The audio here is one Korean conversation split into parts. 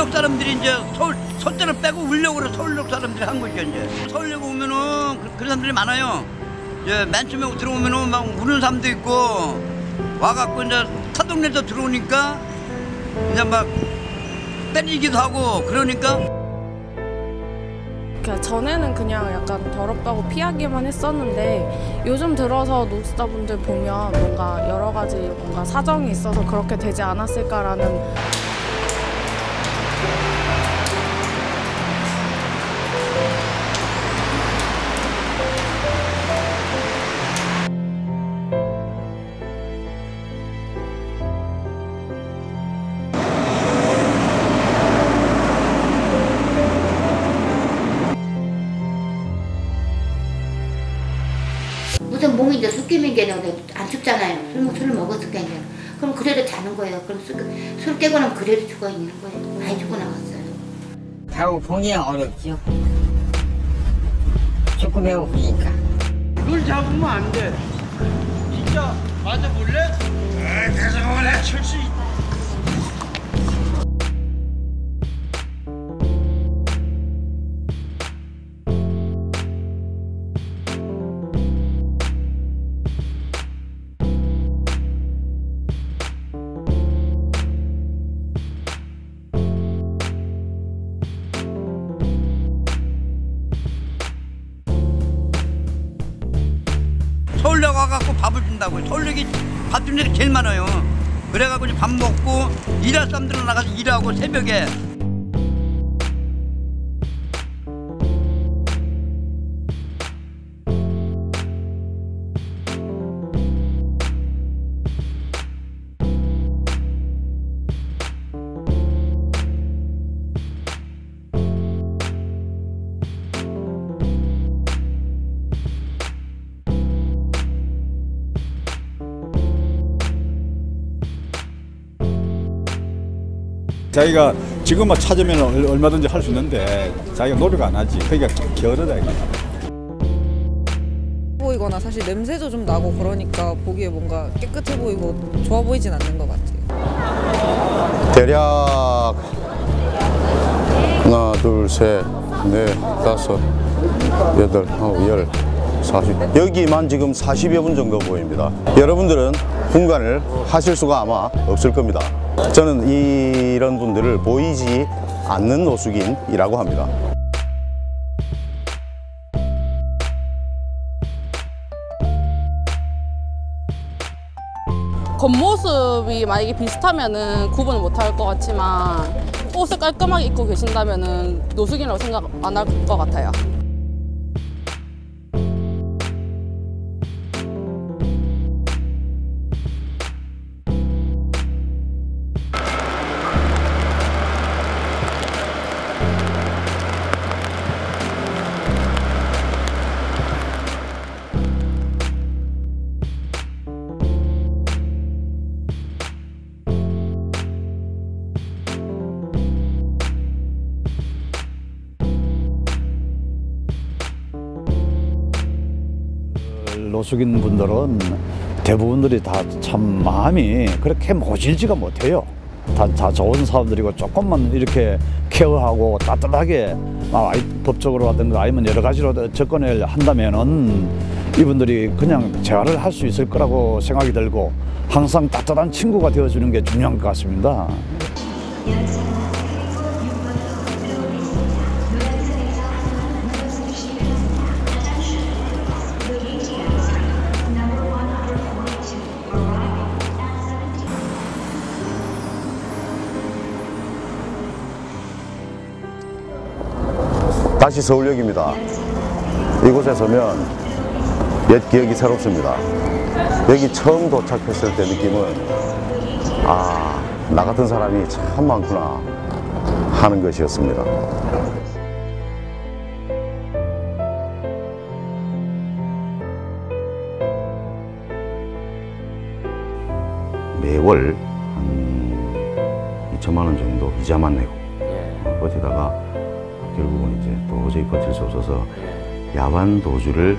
서울역 사람들이 이제 서울대를 빼고 울력으로 서울역 사람들이 한 거죠. 이제 서울역 오면은 그런 사람들이 많아요. 이제 맨 처음에 들어오면은 막 우는 사람도 있고 와갖고 이제 타동네에서 들어오니까 이제 막 때리기도 하고 그러니까. 전에는 그냥 약간 더럽다고 피하기만 했었는데 요즘 들어서 노숙자분들 보면 뭔가 여러 가지 뭔가 사정이 있어서 그렇게 되지 않았을까라는. 무슨 몸이 이제 숙기면 안 춥잖아요. 술을 먹었을 거 아니에요. 그럼 그래도 자는 거예요. 그럼 술 깨고 나면 그래도 죽어 있는 거예요. 많이 죽고 나갔어요. 타고 보기 어렵죠. 조금 배고프니까. 물 잡으면 안 돼. 진짜 맞아볼래? 에이, 대장원에 출시. 서울역 와갖고 밥을 준다고요. 서울역이 밥 주는 데가 제일 많아요. 그래갖고 이제 밥 먹고 일할 사람들은 나가서 일하고 새벽에. 자기가 지금만 찾으면 얼마든지 할 수 있는데 자기가 노력 안 하지. 그러니까 게으르다 이거. 보이거나 사실 냄새도 좀 나고 그러니까 보기에 뭔가 깨끗해 보이고 좋아 보이진 않는 것 같아요. 대략 하나, 둘, 셋, 넷, 다섯, 여덟, 아홉, 열, 40. 여기만 지금 40여 분 정도 보입니다. 여러분들은 분간을 하실 수가 아마 없을 겁니다. 저는 이런 분들을 보이지 않는 노숙인이라고 합니다. 겉모습이 만약에 비슷하면은 구분을 못 할 것 같지만 옷을 깔끔하게 입고 계신다면은 노숙인이라고 생각 안 할 것 같아요. 노숙인 분들은 대부분들이 다 참 마음이 그렇게 모질지가 못해요. 다 좋은 사람들이고 조금만 이렇게 케어하고 따뜻하게 법적으로 하든가 아니면 여러 가지로 접근을 한다면은 이분들이 그냥 재활을 할 수 있을 거라고 생각이 들고 항상 따뜻한 친구가 되어주는 게 중요한 것 같습니다. 다시 서울역입니다. 이곳에 서면 옛 기억이 새롭습니다. 여기 처음 도착했을 때 느낌은 나 같은 사람이 참 많구나 하는 것이었습니다. 매월 한 2천만 원 정도 이자만 내고 버티다가 결국은 이제 도저히 버틸 수 없어서 야반 도주를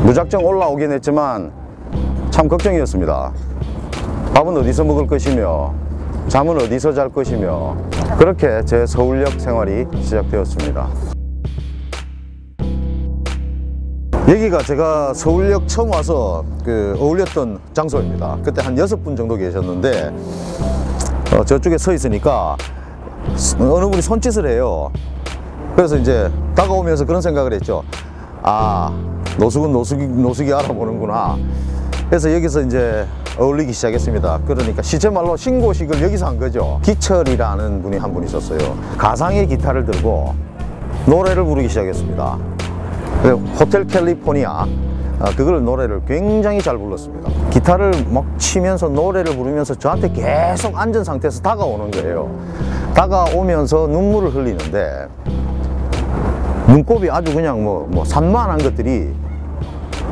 무작정 올라오긴 했지만 참 걱정이었습니다. 밥은 어디서 먹을 것이며 잠은 어디서 잘 것이며 그렇게 제 서울역 생활이 시작되었습니다. 여기가 제가 서울역 처음 와서 어울렸던 장소입니다. 그때 한 6분 정도 계셨는데 저쪽에 서 있으니까 어느 분이 손짓을 해요. 그래서 이제 다가오면서 그런 생각을 했죠. 아, 노숙은 노숙이 알아보는구나. 그래서 여기서 이제 어울리기 시작했습니다. 그러니까 시체말로 신고식을 여기서 한 거죠. 기철이라는 분이 한 분 있었어요. 가상의 기타를 들고 노래를 부르기 시작했습니다. 호텔 캘리포니아 그걸 노래를 굉장히 잘 불렀습니다. 기타를 막 치면서 노래를 부르면서 저한테 계속 앉은 상태에서 다가오는 거예요. 다가오면서 눈물을 흘리는데 눈곱이 아주 그냥 뭐 산만한 것들이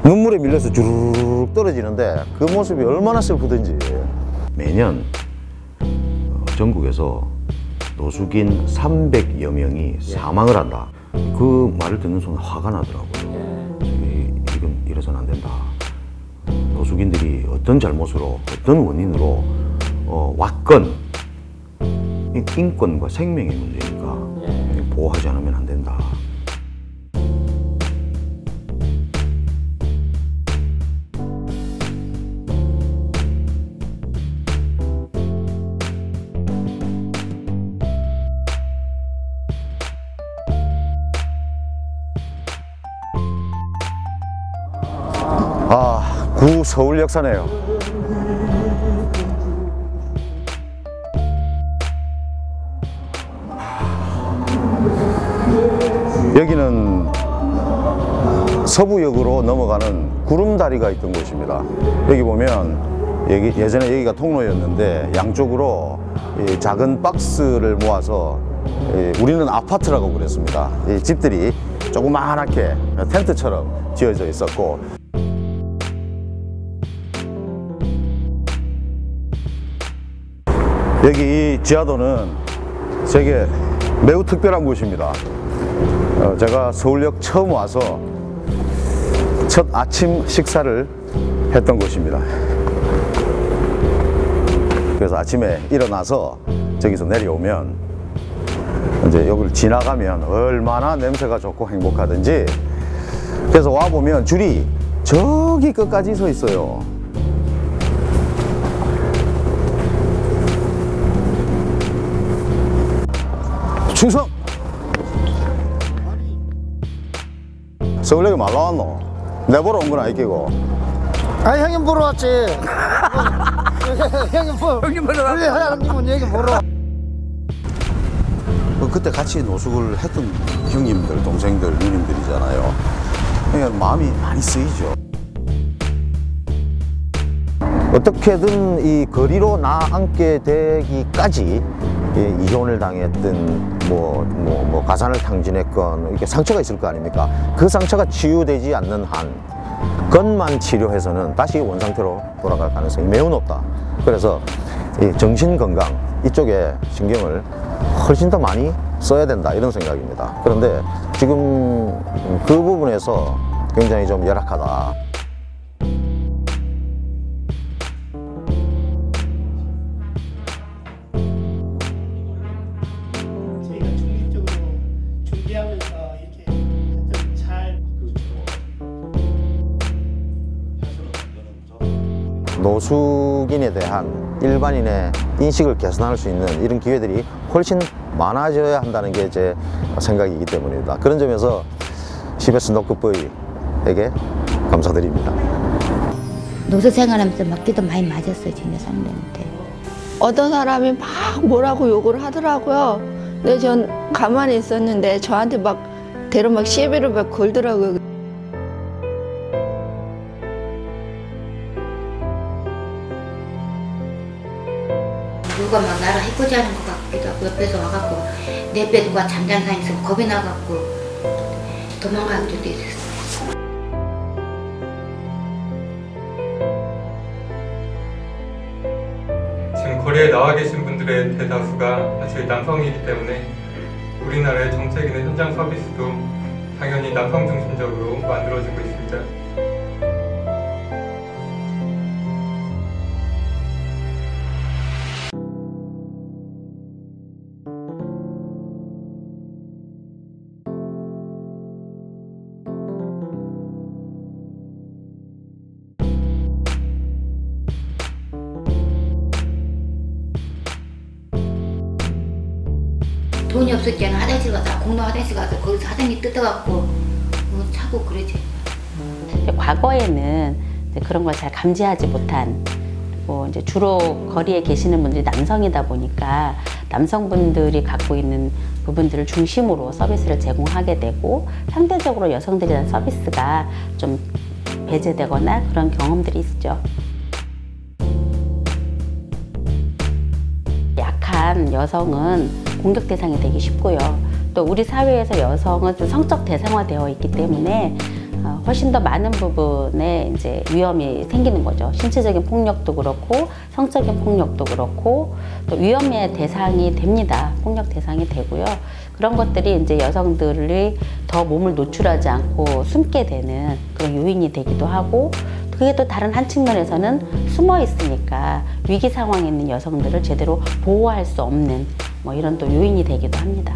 눈물에 밀려서 주르륵 떨어지는데 그 모습이 얼마나 슬프든지. 매년 전국에서 노숙인 300여 명이 사망을 한다. 그 말을 듣는 순간 화가 나더라고요. 이건 이래서는 안 된다. 노숙인들이 어떤 잘못으로 어떤 원인으로 왔건 인권과 생명의 문제니까 보호하지 않으면 안 된다. 아, 구 서울역사네요. 여기는 서부역으로 넘어가는 구름다리가 있던 곳입니다. 여기 보면 예전에 여기가 통로였는데 양쪽으로 이 작은 박스를 모아서 우리는 아파트라고 그랬습니다. 이 집들이 조그만하게 텐트처럼 지어져 있었고, 여기 이 지하도는 제게 매우 특별한 곳입니다. 제가 서울역 처음 와서 첫 아침 식사를 했던 곳입니다. 그래서 아침에 일어나서 저기서 내려오면 이제 여기를 지나가면 얼마나 냄새가 좋고 행복하든지. 그래서 와보면 줄이 저기 끝까지 서 있어요. 충성! 서울역에 말로 왔노? 내 보러 온 건 아니겠고. 아니 형님 보러 왔지. 형님 보러 왔지. 형님 얘기 보러. 그때 같이 노숙을 했던 형님들, 동생들, 누님들이잖아요. 그러니까 마음이 많이 쓰이죠. 어떻게든 이 거리로 나앉게 되기까지 이혼을 당했든 뭐 가산을 탕진했건 이렇게 상처가 있을 거 아닙니까? 그 상처가 치유되지 않는 한 건만 치료해서는 다시 원상태로 돌아갈 가능성이 매우 높다. 그래서 이 정신 건강 이쪽에 신경을 훨씬 더 많이 써야 된다, 이런 생각입니다. 그런데 지금 그 부분에서 굉장히 좀 열악하다. 노숙인에 대한 일반인의 인식을 개선할 수 있는 이런 기회들이 훨씬 많아져야 한다는 게 제 생각이기 때문입니다. 그런 점에서 CBS 노크보이에게 감사드립니다. 노숙 생활하면서 맞기도 많이 맞았어요, 진짜 상대한테. 어떤 사람이 막 뭐라고 욕을 하더라고요. 근데 전 가만히 있었는데 저한테 막 대로 막 시비를 막 걸더라고요. 누가 막 나를 해코지 하는 것 같기도 하고 옆에서 와갖고 내 배가 잠자는 사이에서 겁이 나갖고 도망갈 때도 있었어요. 지금 거리에 나와 계신 분들의 대다수가 사실 남성이기 때문에 우리나라의 정책이나 현장 서비스도 당연히 남성 중심적으로 만들어지고 있습니다. 돈이 없을 때는 화장실 가서 공동 화장실 가서 거기서 화장실 뜯어갖고 차고 그러지. 과거에는 이제 그런 걸 잘 감지하지 못한, 그리고 이제 주로 거리에 계시는 분들이 남성이다 보니까 남성분들이 갖고 있는 부분들을 중심으로 서비스를 제공하게 되고 상대적으로 여성들에 대한 서비스가 좀 배제되거나 그런 경험들이 있죠. 약한 여성은 공격 대상이 되기 쉽고요. 또 우리 사회에서 여성은 좀 성적 대상화되어 있기 때문에 훨씬 더 많은 부분에 이제 위험이 생기는 거죠. 신체적인 폭력도 그렇고 성적인 폭력도 그렇고 또 위험의 대상이 됩니다. 폭력 대상이 되고요. 그런 것들이 이제 여성들이 더 몸을 노출하지 않고 숨게 되는 그런 요인이 되기도 하고, 그게 또 다른 한 측면에서는 숨어 있으니까 위기 상황에 있는 여성들을 제대로 보호할 수 없는 뭐 이런 또 요인이 되기도 합니다.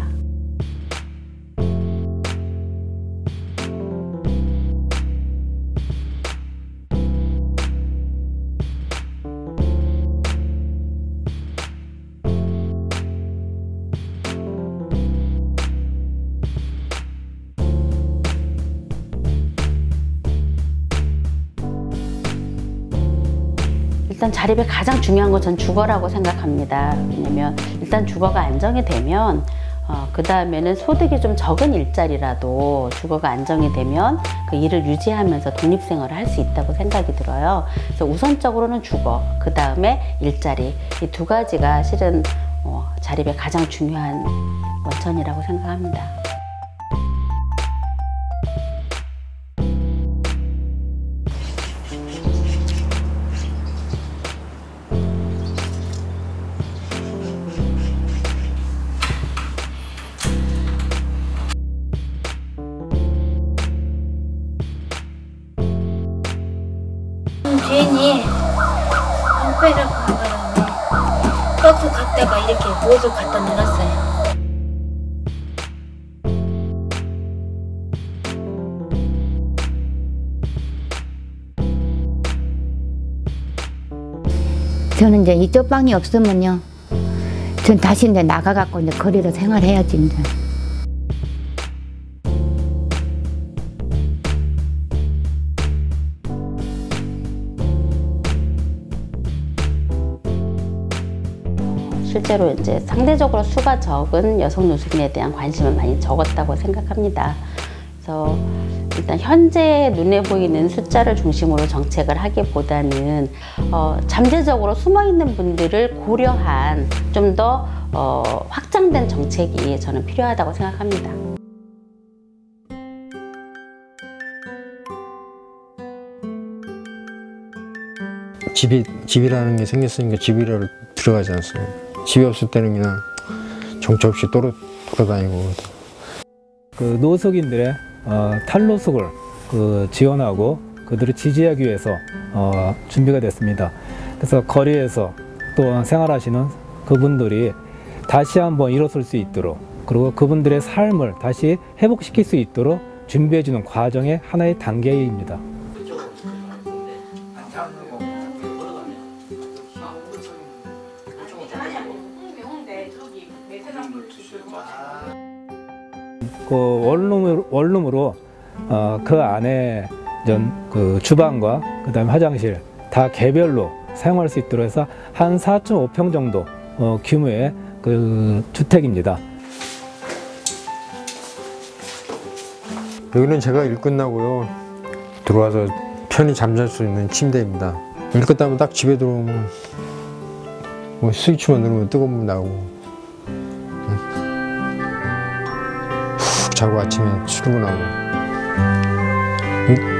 일단 자립에 가장 중요한 건 전 주거라고 생각합니다. 왜냐면 일단 주거가 안정이 되면 그 다음에는 소득이 좀 적은 일자리라도 주거가 안정이 되면 그 일을 유지하면서 독립생활을 할 수 있다고 생각이 들어요. 그래서 우선적으로는 주거, 그 다음에 일자리, 이 두 가지가 실은 자립의 가장 중요한 원천이라고 생각합니다. 주인이 안 빼라고 하더라고요. 박스 갖다가 이렇게 옷을 갖다 넣었어요. 저는 이제 이쪽 방이 없으면요, 전 다시 이제 나가갖고 이제 거리로 생활해야지 이제. 실제로 이제 상대적으로 수가 적은 여성 노숙인에 대한 관심은 많이 적었다고 생각합니다. 그래서 일단 현재 눈에 보이는 숫자를 중심으로 정책을 하기보다는 잠재적으로 숨어 있는 분들을 고려한 좀 더 확장된 정책이 저는 필요하다고 생각합니다. 집이라는 게 생겼으니까 집이라도 들어가지 않습니까? 집이 없을 때는 그냥 정처 없이 돌아다니고. 그 노숙인들의 탈노숙을 지원하고 그들을 지지하기 위해서 준비가 됐습니다. 그래서 거리에서 또 생활하시는 그분들이 다시 한번 일어설 수 있도록, 그리고 그분들의 삶을 다시 회복시킬 수 있도록 준비해주는 과정의 하나의 단계입니다. 그 원룸으로 그 안에 그 주방과 그다음에 화장실 다 개별로 사용할 수 있도록 해서 한 4.5평 정도 규모의 그 주택입니다. 여기는 제가 일 끝나고요 들어와서 편히 잠잘 수 있는 침대입니다. 일 끝나면 딱 집에 들어오면 뭐 스위치만 누르면 뜨거운 물 나오고, 푹 자고 아침에 출근하고,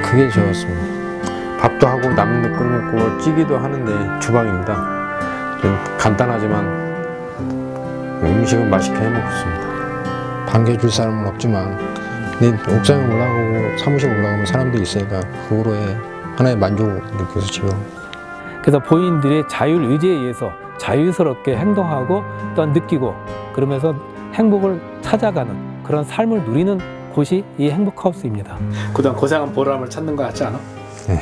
그게 좋았습니다. 밥도 하고 남는 거 끓여먹고 찌기도 하는데 주방입니다. 좀 간단하지만 음식은 맛있게 해먹습니다. 반겨줄 사람은 없지만 근데 옥상에 올라가고 사무실 올라가면 사람들이 있으니까 그거로의 하나의 만족을 느껴서 집에 그래서 본인들의 자율의지에 의해서 자유스럽게 행동하고 또한 느끼고 그러면서 행복을 찾아가는 그런 삶을 누리는 곳이 이 행복하우스입니다. 그동안 고생한 보람을 찾는 거 같지 않아? 네.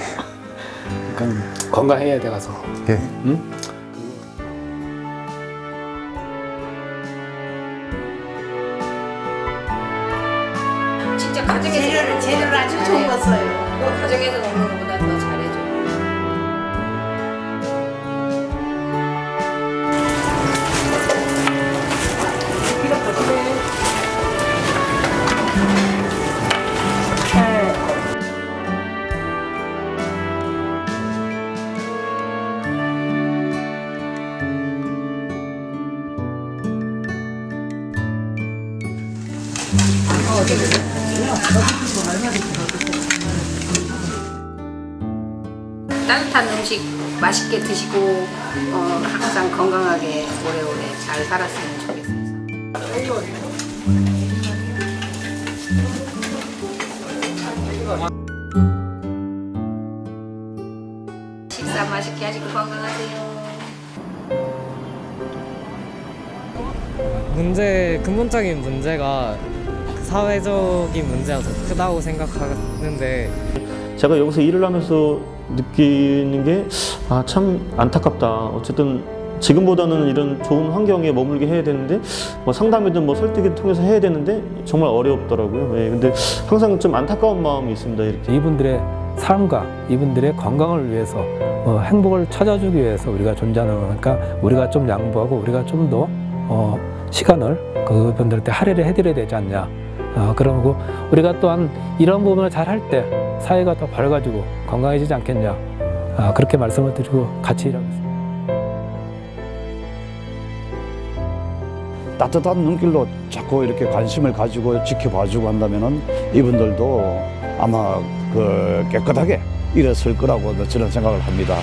그러니까 건강해야 돼 가서. 네. 응? 진짜 가정에서 재료를 아주 좋은 거 써요. 너 가정에서 먹는 것보다 더 잘해줘. 따뜻한 음식 맛있게 드시고 항상 건강하게 오래오래 잘 살았으면 좋겠습니다. 식사 맛있게 하시고 건강하세요. 근본적인 문제가 사회적인 문제가 더 크다고 생각하는데 제가 여기서 일을 하면서 느끼는 게 참 안타깝다. 어쨌든 지금보다는 이런 좋은 환경에 머물게 해야 되는데 뭐 상담이든 뭐 설득을 통해서 해야 되는데 정말 어렵더라고요. 예, 근데 항상 좀 안타까운 마음이 있습니다. 이렇게. 이분들의 삶과 이분들의 건강을 위해서 행복을 찾아주기 위해서 우리가 존재하는 거니까 우리가 좀 양보하고 우리가 좀 더 시간을 그분들한테 할애를 해드려야 되지 않냐. 그러고 우리가 또한 이런 부분을 잘 할 때 사회가 더 밝아지고 건강해지지 않겠냐. 그렇게 말씀을 드리고 같이 일하고 있습니다. 따뜻한 눈길로 자꾸 이렇게 관심을 가지고 지켜봐주고 한다면은 이분들도 아마 깨끗하게 일했을 거라고 저는 생각을 합니다.